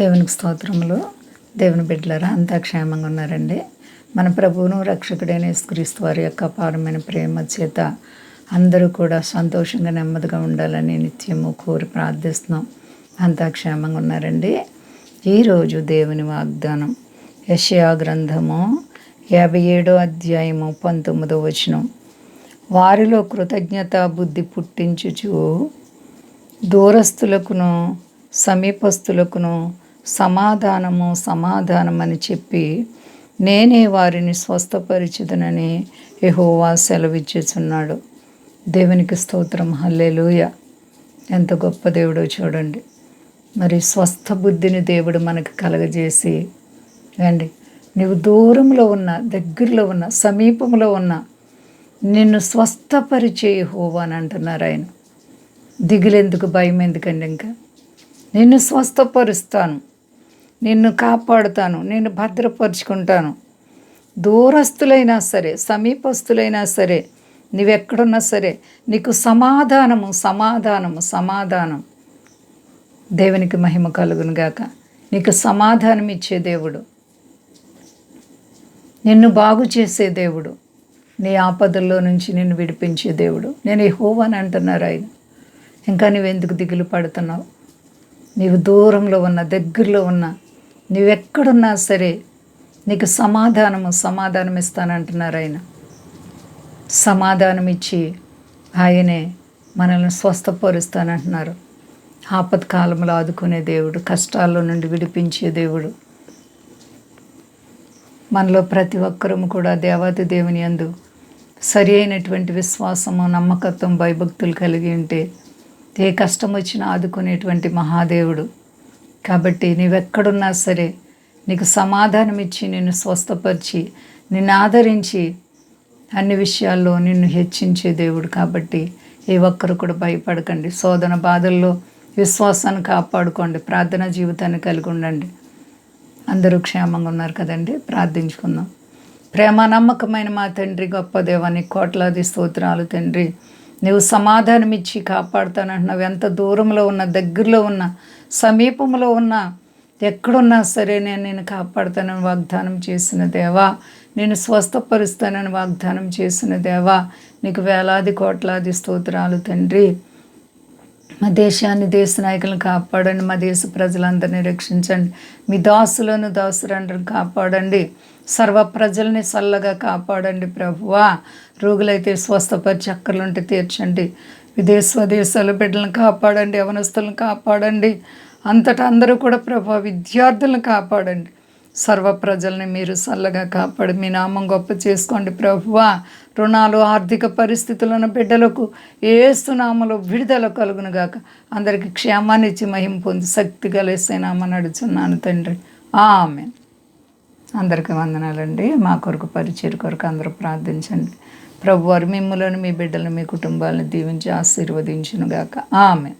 దేవునికి స్తోత్రములు. దేవుని బిడ్డలారా అంతా క్షేమంగా ఉన్నారండి. మన ప్రభువును రక్షకుడైన యేసుక్రీస్తు వారి యొక్క అపారమైన ప్రేమ చేత అందరూ కూడా సంతోషంగా నెమ్మదిగా ఉండాలని నిత్యము కోరి ప్రార్థిస్తున్నాం. అంతా క్షేమంగా ఉన్నారండి. ఈరోజు దేవుని వాగ్దానం యెషయా గ్రంథము 57వ అధ్యాయము 19వ వచనం. వారిలో కృతజ్ఞత బుద్ధి పుట్టించుచు దూరస్తులకును సమీపస్తులకును సమాధానమని చెప్పి నేనే వారిని స్వస్థపరిచుదనని యెహోవా సెలవిచ్చుచున్నాడు. దేవునికి స్తోత్రం. హల్లెలూయా. ఎంత గొప్ప దేవుడో చూడండి. మరి స్వస్థ బుద్ధిని దేవుడు మనకు కలగజేసి అండి, నీవు దూరంలో ఉన్న, దగ్గరలో ఉన్న, సమీపంలో ఉన్న నిన్ను స్వస్థపరిచే యెహోవా అని అంటున్నారు ఆయన. దిగులెందుకు, భయం ఎందుకండి? ఇంకా నిన్ను స్వస్థపరుస్తాను, నిన్ను కాపాడుతాను, నిన్ను భద్రపరుచుకుంటాను. దూరస్తులైనా సరే, సమీపస్తులైనా సరే, నీవెక్కడున్నా సరే నీకు సమాధానం. దేవునికి మహిమ కలుగును గాక. నీకు సమాధానం ఇచ్చే దేవుడు, నిన్ను బాగు చేసే దేవుడు, నీ ఆపదల్లో నుంచి నిన్ను విడిపించే దేవుడు. నేను యెహోవా అని అంటున్నారు ఆయన. ఇంకా నువ్వెందుకు దిగులు పడుతున్నావు? నీవు దూరంలో ఉన్న, దగ్గరలో ఉన్న, నువ్వెక్కడున్నా సరే నీకు సమాధానం ఇస్తానంటున్నారు ఆయన. సమాధానం ఇచ్చి ఆయనే మనల్ని స్వస్థపరుస్తానంటున్నారు. ఆపత్కాలంలో ఆదుకునే దేవుడు, కష్టాల్లో నుండి విడిపించే దేవుడు. మనలో ప్రతి ఒక్కరూ కూడా దేవాది దేవుని యందు సరి అయినటువంటి విశ్వాసము, నమ్మకత్వం, భయభక్తులు కలిగి ఉంటే ఏ కష్టం వచ్చినా ఆదుకునేటువంటి మహాదేవుడు. కాబట్టి నీవెక్కడున్నా సరే నీకు సమాధానం ఇచ్చి, నిన్ను స్వస్థపరిచి, నిన్ను ఆదరించి, అన్ని విషయాల్లో నిన్ను హెచ్చించే దేవుడు. కాబట్టి ఏ ఒక్కరు కూడా భయపడకండి. శోధన బాధల్లో విశ్వాసాన్ని కాపాడుకోండి. ప్రార్థనా జీవితాన్ని కలిగి ఉండండి. అందరూ క్షేమంగా ఉన్నారు కదండి. ప్రార్థించుకుందాం. ప్రేమ నమ్మకమైన మా తండ్రి, గొప్ప దేవాన్ని కోట్లాది స్తోత్రాలు తండ్రి. నువ్వు సమాధానం ఇచ్చి కాపాడుతానంటున్నావు. ఎంత దూరంలో ఉన్నా, దగ్గరలో ఉన్నా, సమీపంలో ఉన్నా, ఎక్కడున్నా సరే నేను కాపాడుతానని వాగ్దానం చేసిన దేవా, నేను స్వస్థపరుస్తానని వాగ్దానం చేసిన దేవా, నీకు వేలాది కోట్లాది స్తోత్రాలు తండ్రి. మా దేశాన్ని, దేశ నాయకులను కాపాడండి. మా దేశ ప్రజలందరినీ రక్షించండి. మీ దాసురందరిని కాపాడండి. సర్వ ప్రజల్ని చల్లగా కాపాడండి ప్రభువా. రోగులైతే స్వస్థపరిచి, అక్కర్లుంటే తీర్చండి. స్వదేశాల బిడ్డలను కాపాడండి. యవనస్తులను కాపాడండి. అంతటా అందరూ కూడా ప్రభువా, విద్యార్థులను కాపాడండి. సర్వ ప్రజల్ని మీరు చల్లగా కాపాడి మీ నామం గొప్ప చేసుకోండి ప్రభువా. రుణాలు, ఆర్థిక పరిస్థితులను బిడ్డలకు యేసు నామములో విడుదల కలుగును గాక. అందరికీ క్షేమాన్ని ఇచ్చి మహిమ పొంది శక్తి కలిసే నామని అడుగుచున్నాను తండ్రి. ఆమేన్. అందరికీ వందనాలండి. మా కొరకు, పరిచయం కొరకు అందరూ ప్రార్థించండి. ప్రభువారు మిమ్ములను, మీ బిడ్డలను, మీ కుటుంబాలను దీవించి ఆశీర్వదించును గాక. ఆమేన్.